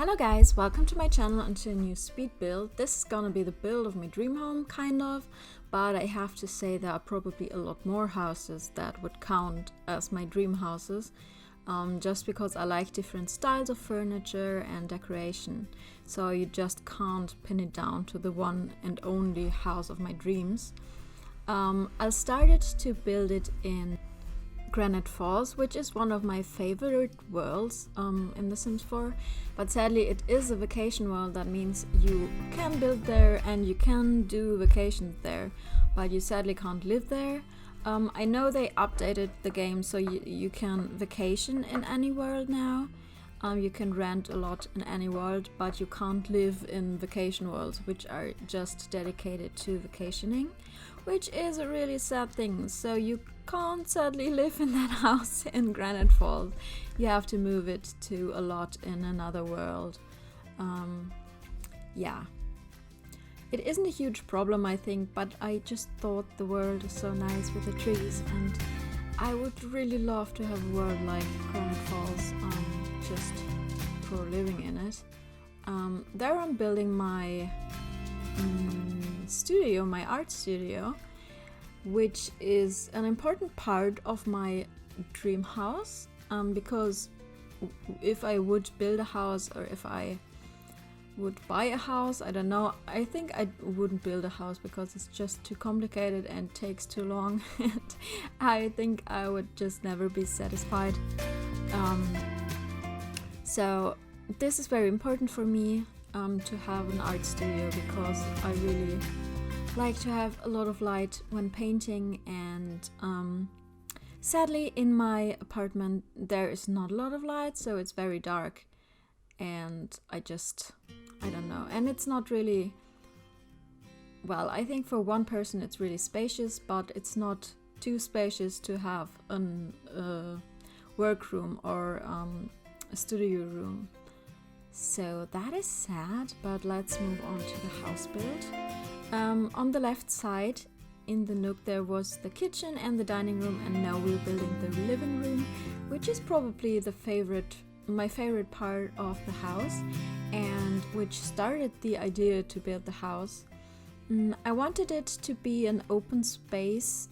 Hello guys, welcome to my channel and to a new speed build. This is gonna be the build of my dream home, kind of, but I have to say there are probably a lot more houses that would count as my dream houses, just because I like different styles of furniture and decoration, so you just can't pin it down to the one and only house of my dreams. I started to build it in Granite Falls, which is one of my favorite worlds in The Sims 4, but sadly it is a vacation world. That means you can build there and you can do vacations there, but you sadly can't live there. I know they updated the game so you can vacation in any world now. You can rent a lot in any world, but you can't live in vacation worlds, which are just dedicated to vacationing, which is a really sad thing. So you can't sadly live in that house in Granite Falls. You have to move it to a lot in another world. Yeah. It isn't a huge problem, I think, but I just thought the world is so nice with the trees, and I would really love to have a world like Granite Falls, just for living in it. There I'm building my studio, my art studio, which is an important part of my dream house, because if I would build a house or if I would buy a house, I don't know, I think I wouldn't build a house because it's just too complicated and takes too long and I think I would just never be satisfied. So this is very important for me, to have an art studio, because I really like to have a lot of light when painting, and sadly in my apartment there is not a lot of light, so it's very dark, and I don't know, and it's not really, well, I think for one person it's really spacious, but it's not too spacious to have a workroom or a studio room. So that is sad, but let's move on to the house build. On the left side in the nook there was the kitchen and the dining room, and now we're building the living room, which is probably my favorite part of the house, and which started the idea to build the house. I wanted it to be an open space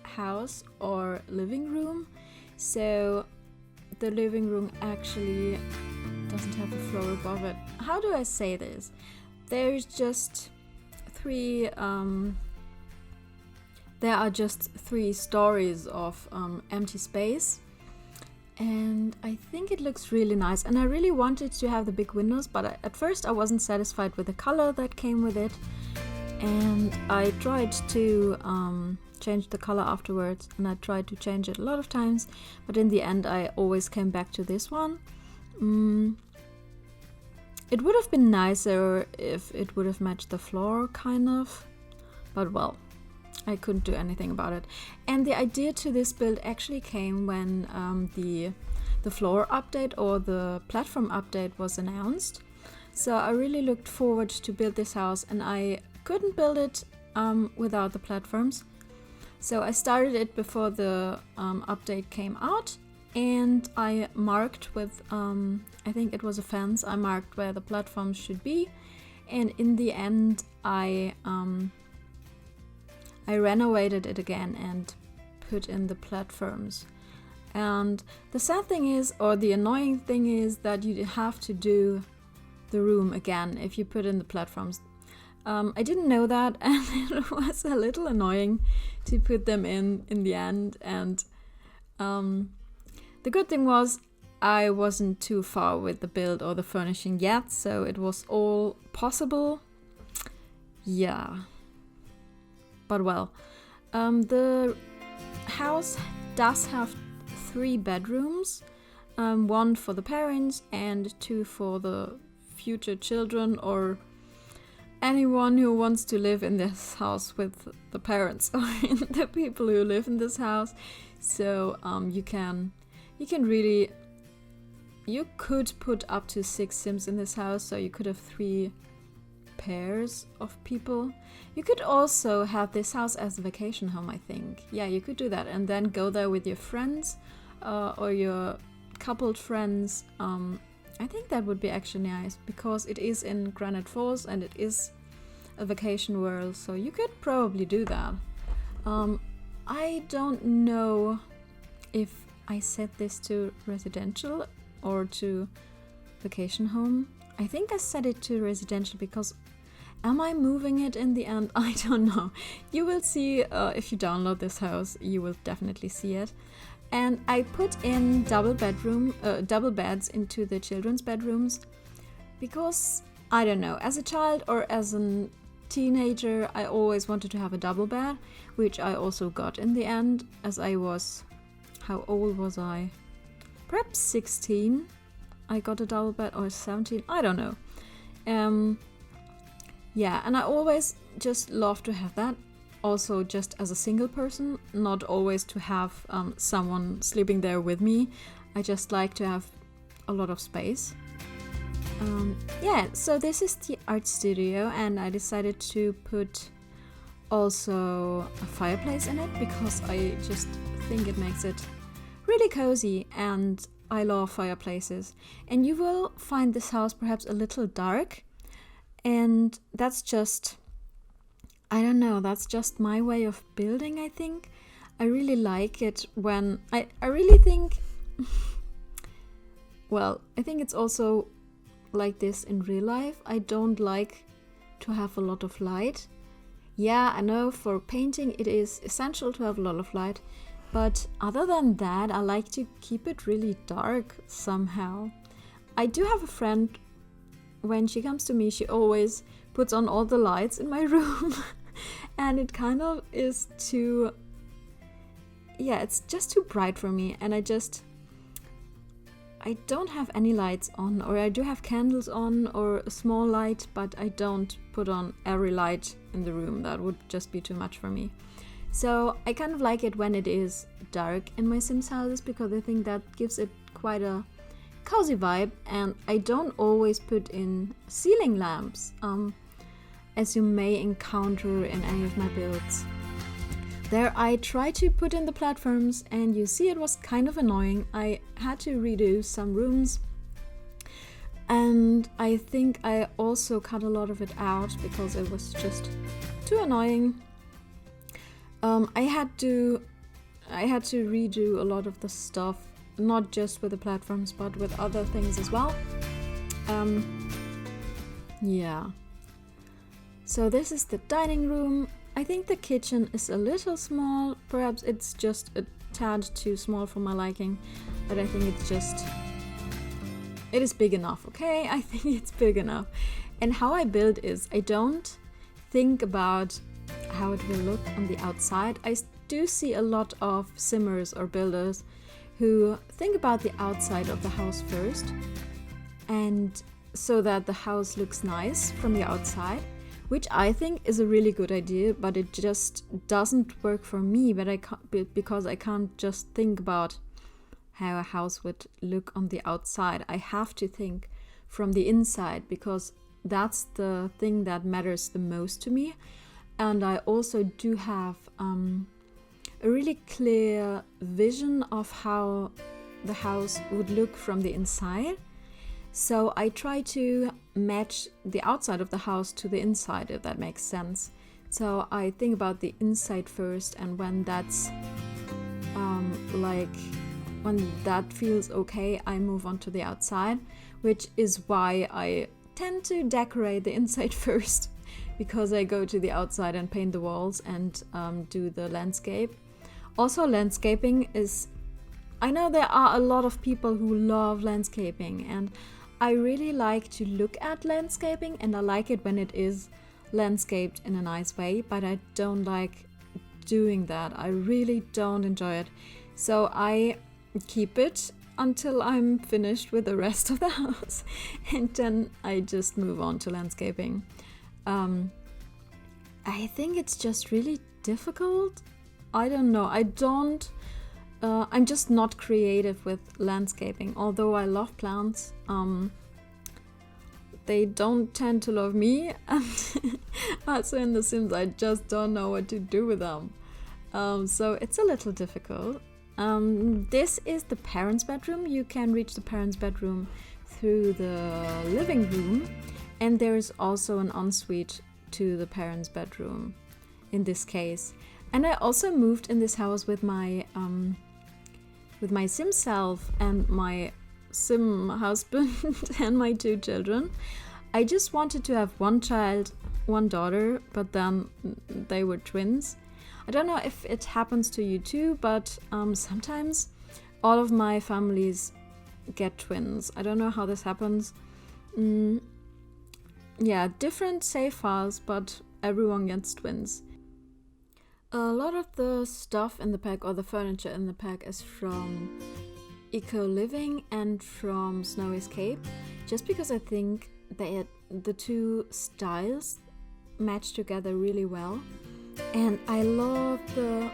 house or living room, so the living room actually doesn't have a floor above it. How do I say this? There's just there are just 3 stories of empty space, and I think it looks really nice, and I really wanted to have the big windows, but at first I wasn't satisfied with the color that came with it, and I tried to change the color afterwards, and I tried to change it a lot of times, but in the end I always came back to this one. It would have been nicer if it would have matched the floor, kind of, but well, I couldn't do anything about it. And the idea to this build actually came when the floor update or the platform update was announced. So I really looked forward to build this house, and I couldn't build it without the platforms. So I started it before the update came out, and I marked with, I think it was a fence, I marked where the platforms should be, and in the end I renovated it again and put in the platforms. And the sad thing is, or the annoying thing is, that you have to do the room again if you put in the platforms. I didn't know that, and it was a little annoying to put them in the end, and the good thing was I wasn't too far with the build or the furnishing yet, so it was all possible. Yeah. But well, the house does have 3 bedrooms, 1 for the parents and 2 for the future children or anyone who wants to live in this house with the parents or the people who live in this house. So you could put up to 6 Sims in this house, so you could have 3 pairs of people. You could also have this house as a vacation home, I think. Yeah, you could do that and then go there with your friends or your coupled friends I think that would be actually nice because it is in Granite Falls and it is a vacation world, so you could probably do that. I don't know if I set this to residential or to vacation home. I think I set it to residential because am I moving it in the end? I don't know. You will see if you download this house, you will definitely see it. And I put in double beds into the children's bedrooms because, I don't know, as a child or as a teenager, I always wanted to have a double bed, which I also got in the end as I was, how old was I? Perhaps 16. I got a double bed, or 17, I don't know. Yeah, and I always just love to have that. Also just as a single person, not always to have someone sleeping there with me. I just like to have a lot of space. Yeah, so this is the art studio and I decided to put also a fireplace in it because I just think it makes it really cozy and I love fireplaces. And you will find this house perhaps a little dark, and that's just, I don't know, that's just my way of building, I think. I really like it when I really think well, I think it's also like this in real life. I don't like to have a lot of light. Yeah, I know for painting it is essential to have a lot of light, but other than that, I like to keep it really dark somehow. I do have a friend, when she comes to me, she always puts on all the lights in my room and it kind of is too, yeah, it's just too bright for me, and I don't have any lights on, or I do have candles on or a small light, but I don't put on every light in the room. That would just be too much for me. So I kind of like it when it is dark in my Sims houses because I think that gives it quite a cozy vibe, and I don't always put in ceiling lamps, as you may encounter in any of my builds. There I tried to put in the platforms and you see it was kind of annoying. I had to redo some rooms and I think I also cut a lot of it out because it was just too annoying. I had to redo a lot of the stuff, not just with the platforms but with other things as well. Yeah. So this is the dining room. I think the kitchen is a little small, perhaps it's just a tad too small for my liking, but I think it is big enough, okay? I think it's big enough. And how I build is, I don't think about how it will look on the outside. I do see a lot of simmers or builders who think about the outside of the house first, and so that the house looks nice from the outside, which I think is a really good idea, but it just doesn't work for me. But because I can't just think about how a house would look on the outside. I have to think from the inside because that's the thing that matters the most to me. And I also do have a really clear vision of how the house would look from the inside. So I try to match the outside of the house to the inside, if that makes sense. So I think about the inside first, and when that's when that feels okay, I move on to the outside, which is why I tend to decorate the inside first, because I go to the outside and paint the walls and do the landscape. Also, landscaping is, I know there are a lot of people who love landscaping, and I really like to look at landscaping, and I like it when it is landscaped in a nice way, but I don't like doing that. I really don't enjoy it. So I keep it until I'm finished with the rest of the house, and then I just move on to landscaping. I think it's just really difficult. I don't know. I'm just not creative with landscaping, although I love plants. They don't tend to love me, and also in The Sims I just don't know what to do with them. So it's a little difficult. This is the parents' bedroom. You can reach the parents' bedroom through the living room, and there is also an ensuite to the parents' bedroom in this case. And I also moved in this house with my sim self and my sim husband and my 2 children. I just wanted to have one child, one daughter, but then they were twins. I don't know if it happens to you too, but sometimes all of my families get twins. I don't know how this happens. Yeah, different save files, but everyone gets twins. A lot of the stuff in the pack, or the furniture in the pack, is from Eco Living and from Snow Escape, just because I think the 2 styles match together really well. And I love the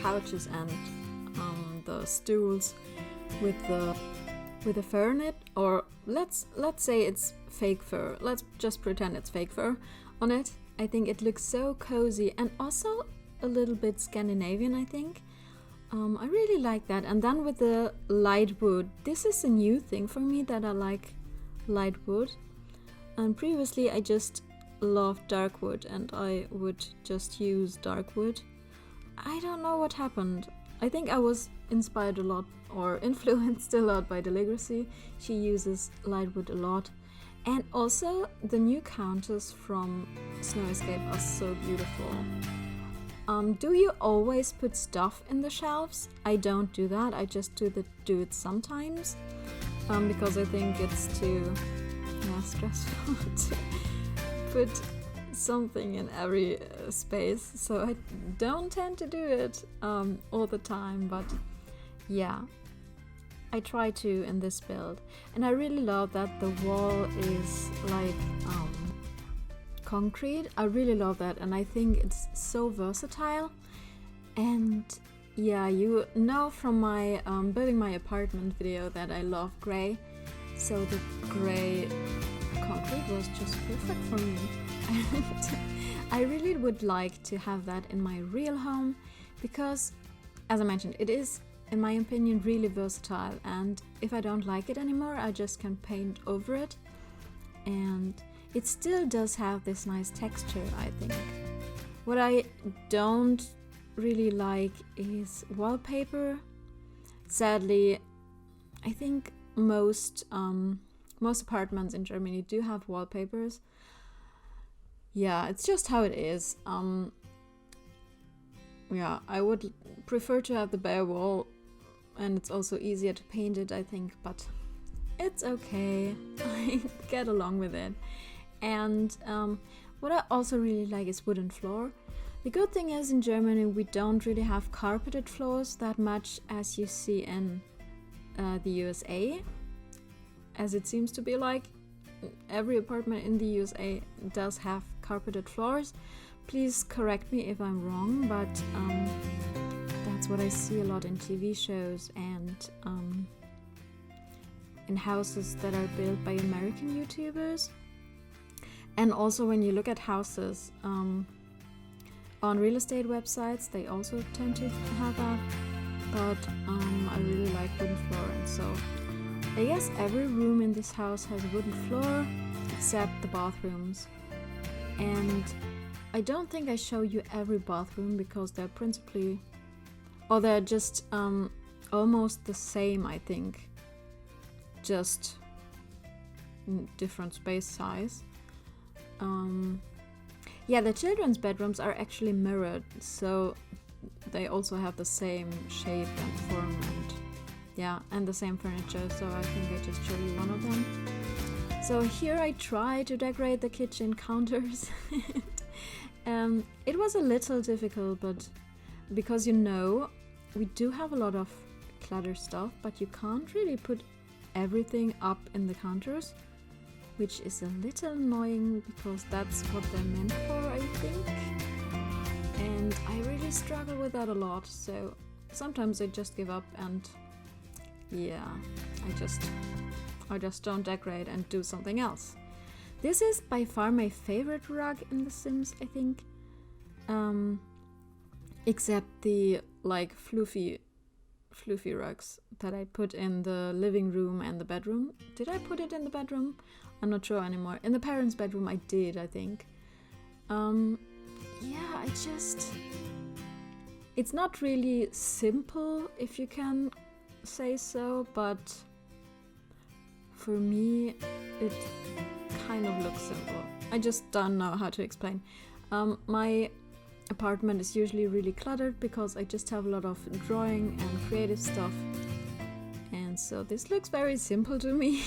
couches and the stools with the fur in it, or let's say it's fake fur. Let's just pretend it's fake fur on it. I think it looks so cozy and also a little bit Scandinavian, I think. I really like that. And then with the light wood, this is a new thing for me, that I like light wood. And previously I just loved dark wood, and I would just use dark wood. I don't know what happened. I think I was inspired a lot, or influenced a lot, by Deligracy. She uses light wood a lot. And also the new counters from Snow Escape are so beautiful. Do you always put stuff in the shelves? I don't do that. I just do it sometimes, because I think it's too stressful to put something in every space. So I don't tend to do it all the time, but yeah, I try to in this build. And I really love that the wall is like concrete. I really love that, and I think it's so versatile. And yeah, you know from my building my apartment video that I love gray, so the gray concrete was just perfect for me. And I really would like to have that in my real home, because as I mentioned, it is, in my opinion, really versatile, and if I don't like it anymore, I just can paint over it, and it still does have this nice texture, I think. What I don't really like is wallpaper. Sadly, I think most apartments in Germany do have wallpapers. Yeah, it's just how it is. Yeah, I would prefer to have the bare wall, and it's also easier to paint it, I think, but it's okay. I get along with it. And what I also really like is wooden floor. The good thing is, in Germany we don't really have carpeted floors that much as you see in the USA, as it seems to be like every apartment in the USA does have carpeted floors. Please correct me if I'm wrong, but that's what I see a lot in TV shows and in houses that are built by American YouTubers. And also when you look at houses on real estate websites, they also tend to have that. But I really like wooden floor, and so I guess every room in this house has a wooden floor except the bathrooms. And I don't think I show you every bathroom because they're principally, or they're just almost the same, I think, just different space size. Yeah, the children's bedrooms are actually mirrored, so they also have the same shape and form and yeah, and the same furniture, so I think I just showed you one of them. So here I try to decorate the kitchen counters. It was a little difficult, but because we do have a lot of clutter stuff, but you can't really put everything up in the counters, which is a little annoying because that's what they're meant for, I think. And I really struggle with that a lot, so sometimes I just give up and yeah, I just don't decorate and do something else. This is by far my favorite rug in The Sims, I think. Except the like fluffy fluffy rugs that I put in the living room and the bedroom. Did I put it in the bedroom? I'm not sure anymore. In the parents' bedroom I did, I think. Yeah, it's not really simple, if you can say so, but for me it kind of looks simple. I just don't know how to explain. My apartment is usually really cluttered because I just have a lot of drawing and creative stuff, and so this looks very simple to me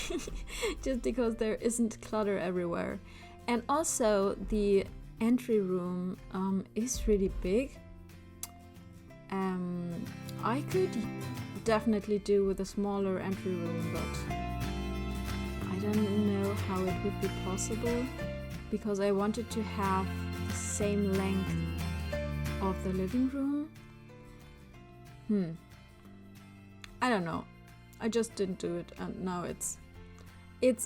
just because there isn't clutter everywhere. And also the entry room is really big. I could definitely do with a smaller entry room, but I don't know how it would be possible because I wanted to have the same length of the living room. I don't know. I just didn't do it, and now it's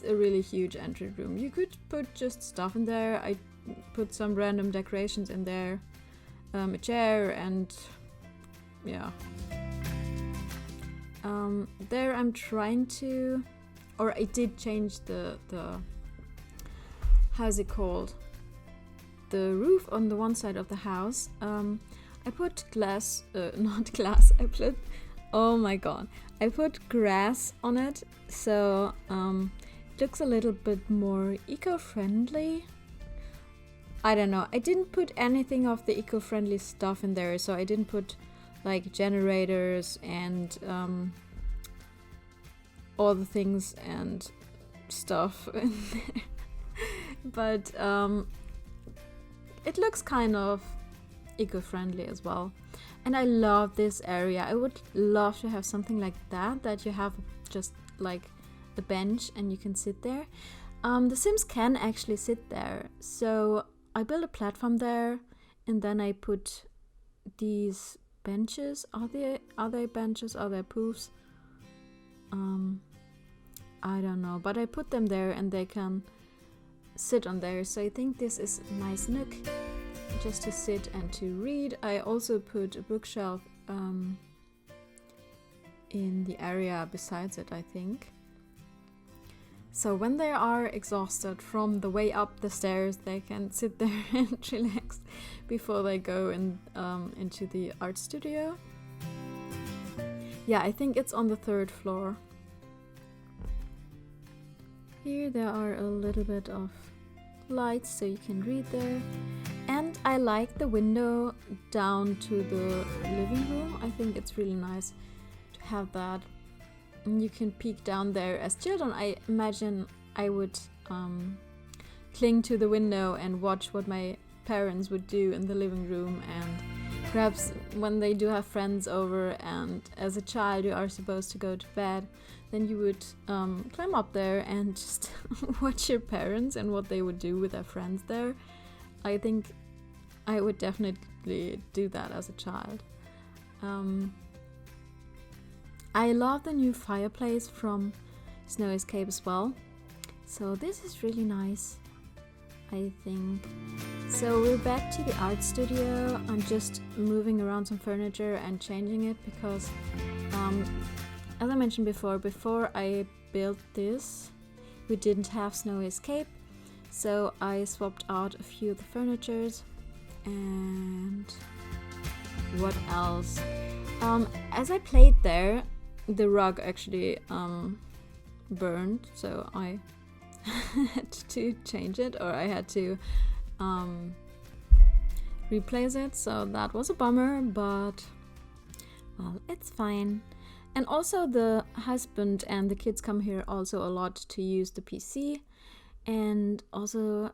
a really huge entry room. You could put just stuff in there. I put some random decorations in there, a chair, and yeah. There I'm trying to, or I did change the how's it called? The roof on the one side of the house. I put not glass. Oh my god! I put grass on it, so it looks a little bit more eco-friendly. I don't know. I didn't put anything of the eco-friendly stuff in there, so I didn't put like generators and all the things and stuff in there. But it looks kind of eco-friendly as well. And I love this area. I would love to have something like that you have just like a bench and you can sit there. The Sims can actually sit there. So I built a platform there, and then I put these benches. Are they benches? Are they poofs? I don't know, but I put them there and they can sit on there. So I think this is a nice nook just to sit and to read. I also put a bookshelf in the area besides it, I think. So when they are exhausted from the way up the stairs, they can sit there and relax before they go into the art studio. Yeah, I think it's on the 3rd floor. Here there are a little bit of lights so you can read there. And I like the window down to the living room. I think it's really nice to have that. And you can peek down there. As children, I imagine I would cling to the window and watch what my parents would do in the living room, and perhaps when they do have friends over and as a child you are supposed to go to bed, then you would climb up there and just watch your parents and what they would do with their friends there. I think I would definitely do that as a child. I love the new fireplace from Snow Escape as well. So this is really nice, I think. So we're back to the art studio. I'm just moving around some furniture and changing it because, as I mentioned before I built this, we didn't have Snow Escape. So I swapped out a few of the furnitures. And what else? As I played there, the rug actually burned, so I had to change it, or I had to replace it, so that was a bummer, but well, it's fine. And also the husband and the kids come here also a lot to use the PC, and also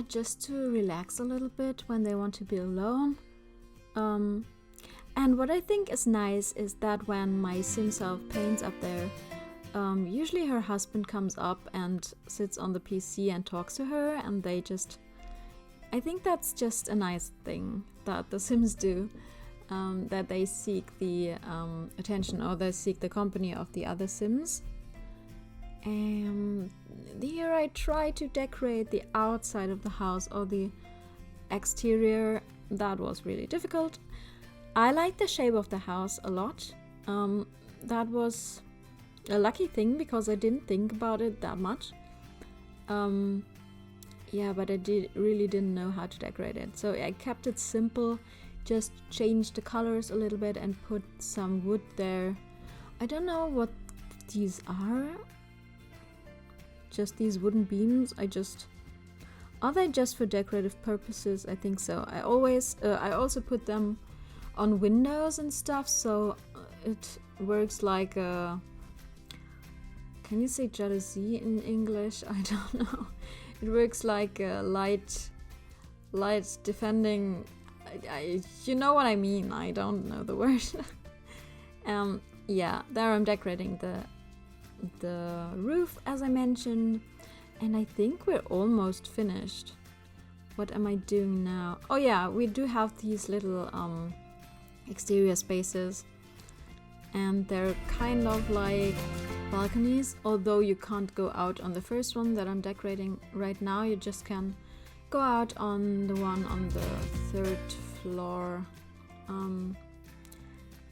just to relax a little bit when they want to be alone. And what I think is nice is that when my sim self paints up there, usually her husband comes up and sits on the PC and talks to her, and they just... I think that's just a nice thing that the Sims do, that they seek the attention, or they seek the company of the other Sims. And here I try to decorate the outside of the house, or the exterior. That was really difficult. I like the shape of the house a lot. That was a lucky thing because I didn't think about it that much. Yeah, but I really didn't know how to decorate it. So I kept it simple, just changed the colors a little bit and put some wood there. I don't know what these are. Just these wooden beams. Are they just for decorative purposes? I think so. I also put them on windows and stuff, so it works like a... Can you say jalousie in English? I don't know. It works like a light defending... you know what I mean. I don't know the word. Yeah, there I'm decorating the roof, as I mentioned. And I think we're almost finished. What am I doing now? Oh yeah, we do have these little exterior spaces. And they're kind of like balconies, although you can't go out on the first one that I'm decorating right now. You just can go out on the one on the 3rd floor.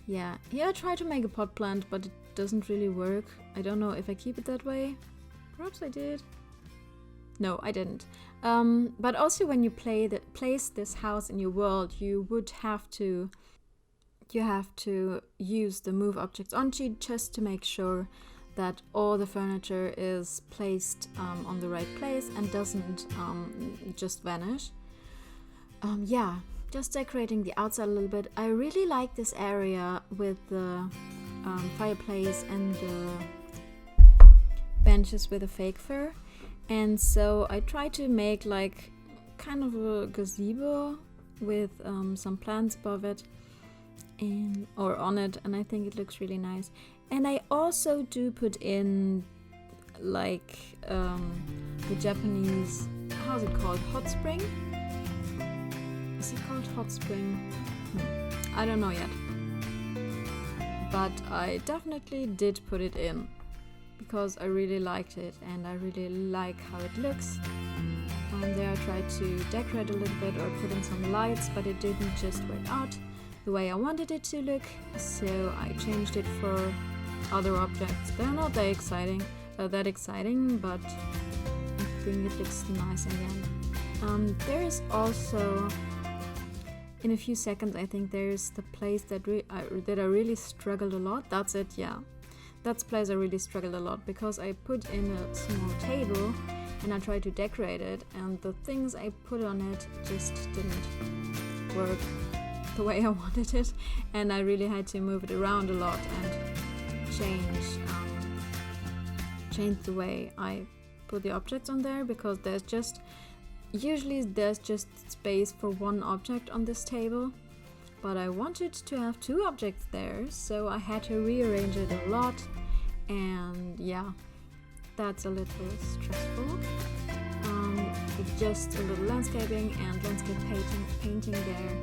Yeah, here I try to make a pot plant, but it doesn't really work. I don't know if I keep it that way. Perhaps I did. No, I didn't. But also when you place this house in your world, you have to use the move objects on sheet just to make sure that all the furniture is placed on the right place and doesn't just vanish. Yeah, just decorating the outside a little bit. I really like this area with the fireplace and the benches with a fake fur. And so I try to make like kind of a gazebo with some plants above it or on it, and I think it looks really nice. And I also do put in like the Japanese, how's it called, hot spring? Is it called hot spring? I don't know yet, but I definitely did put it in because I really liked it and I really like how it looks. There I tried to decorate a little bit or put in some lights, but it didn't just work out the way I wanted it to look, so I changed it for other objects. They're not that exciting, but I think it looks nice in the end. There is also, in a few seconds, I think there's the place that I really struggled a lot. That's it, yeah. That's the place I really struggled a lot because I put in a small table and I tried to decorate it, and the things I put on it just didn't work the way I wanted it, and I really had to move it around a lot and change the way I put the objects on there, because usually there's just space for one object on this table, but I wanted to have 2 objects there, so I had to rearrange it a lot, and yeah, that's a little stressful. Just a little landscaping and landscape painting there,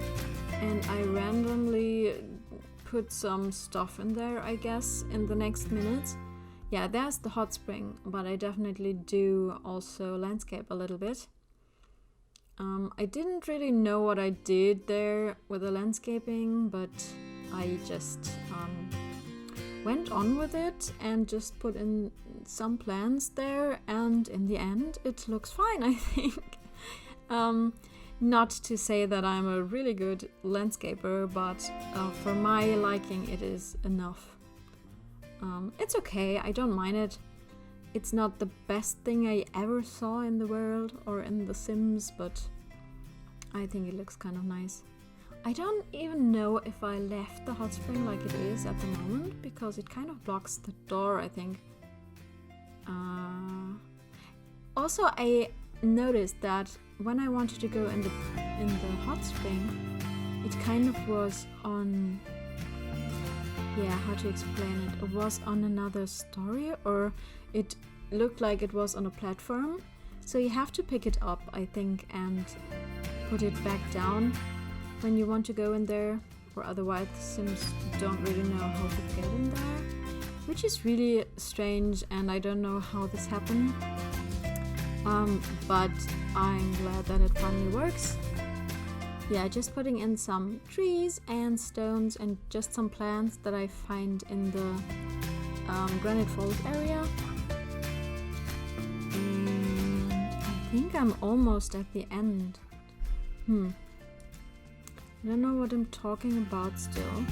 and I randomly put some stuff in there, I guess, in the next minutes. Yeah, there's the hot spring, but I definitely do also landscape a little bit. I didn't really know what I did there with the landscaping, but I just went on with it and just put in some plants there, and in the end it looks fine, I think. Not to say that I'm a really good landscaper, but for my liking it is enough. It's okay, I don't mind it. It's not the best thing I ever saw in the world or in The Sims, but I think it looks kind of nice. I don't even know if I left the hot spring like it is at the moment, because it kind of blocks the door, I think. Also, I noticed that when I wanted to go in the hot spring, it kind of was on... Yeah, how to explain it? It was on another story, or it looked like it was on a platform. So you have to pick it up, I think, and put it back down when you want to go in there, or otherwise the Sims don't really know how to get in there, which is really strange, and I don't know how this happened. But I'm glad that it finally works. yeah, just putting in some trees and stones and just some plants that I find in the Granite Falls area. And I think I'm almost at the end. I don't know what I'm talking about still.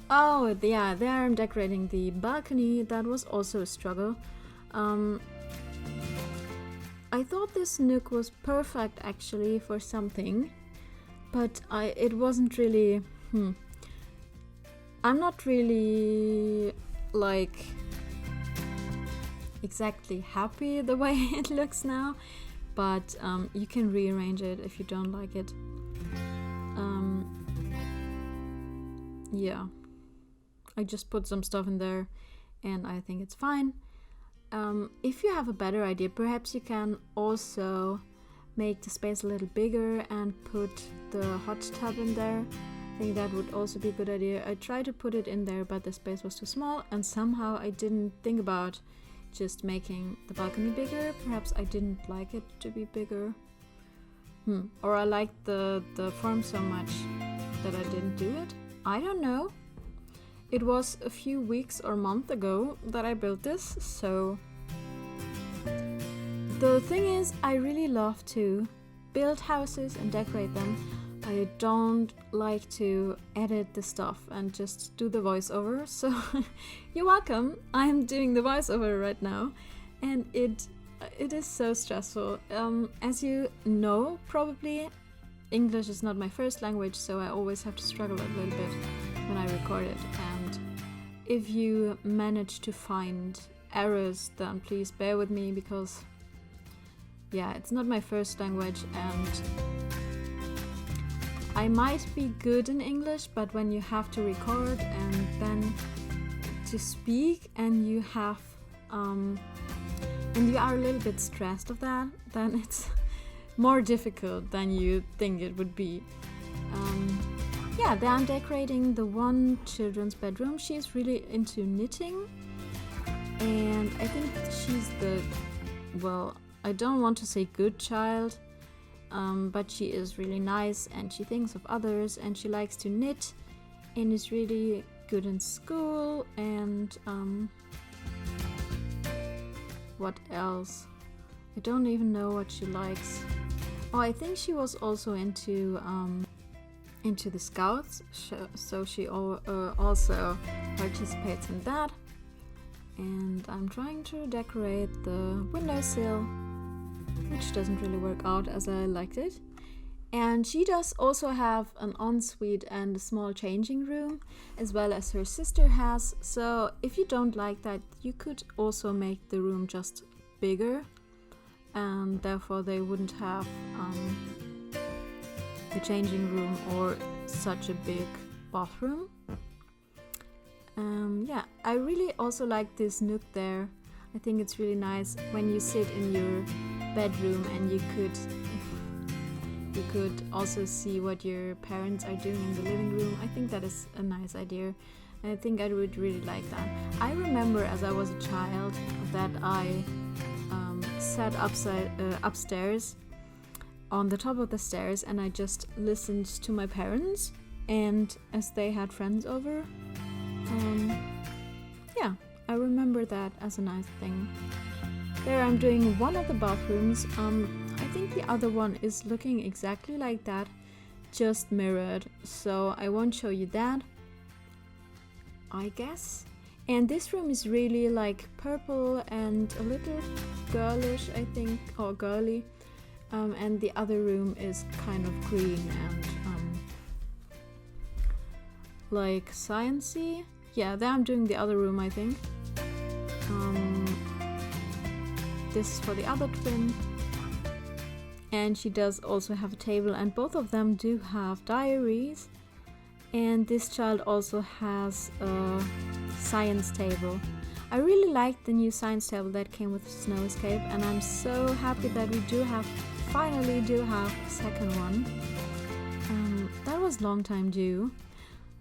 Oh, yeah, there I'm decorating the balcony. That was also a struggle. I thought this nook was perfect actually for something, but it wasn't really. I'm not really like exactly happy the way it looks now, but you can rearrange it if you don't like it. Yeah, I just put some stuff in there and I think it's fine. If you have a better idea, perhaps you can also make the space a little bigger and put the hot tub in there. I think that would also be a good idea. I tried to put it in there, but the space was too small, and somehow I didn't think about just making the balcony bigger. Perhaps I didn't like it to be bigger. Or I liked the form so much that I didn't do it. I don't know. It was a few weeks or month ago that I built this, so the thing is, I really love to build houses and decorate them. I don't like to edit the stuff and just do the voiceover, so you're welcome. I'm doing the voiceover right now, and it is so stressful. As you know, probably, English is not my first language, so I always have to struggle a little bit when I record it. And if you manage to find errors, then please bear with me, because yeah, it's not my first language, and I might be good in English, but when you have to record and then to speak and you have and you are a little bit stressed of that, then it's more difficult than you think it would be. Yeah, then I'm decorating the one children's bedroom. She's really into knitting, and I think she's the, well, I don't want to say good child, but she is really nice and she thinks of others and she likes to knit and is really good in school. And what else? I don't even know what she likes. Oh, I think she was also into the Scouts, so she also participates in that. And I'm trying to decorate the windowsill, which doesn't really work out as I liked it. And she does also have an ensuite and a small changing room, as well as her sister has. So if you don't like that, you could also make the room just bigger, and therefore they wouldn't have the changing room or such a big bathroom. Yeah, I really also like this nook there. I think it's really nice when you sit in your bedroom and you could also see what your parents are doing in the living room. I think that is a nice idea. And I think I would really like that. I remember as I was a child that I sat upstairs on the top of the stairs and I just listened to my parents, and as they had friends over. Yeah, I remember that as a nice thing. There I'm doing one of the bathrooms. I think the other one is looking exactly like that, just mirrored, so I won't show you that, I guess. And this room is really like purple and a little girlish, I think, or girly. And the other room is kind of green and like sciencey. Yeah, then I'm doing the other room, I think. This is for the other twin. And she does also have a table, and both of them do have diaries. And this child also has a science table. I really like the new science table that came with Snow Escape, and I'm so happy that we finally do have a second one. That was a long time due.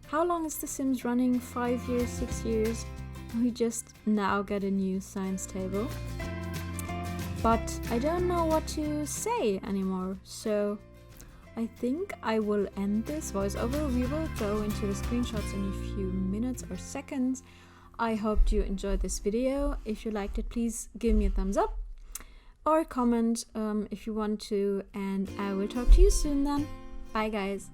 How long is The Sims running? 5 years, 6 years? We just now get a new science table. But I don't know what to say anymore, so I think I will end this voiceover. We will go into the screenshots in a few minutes or seconds. I hope you enjoyed this video. If you liked it, please give me a thumbs up or comment if you want to, and I will talk to you soon then. Bye guys.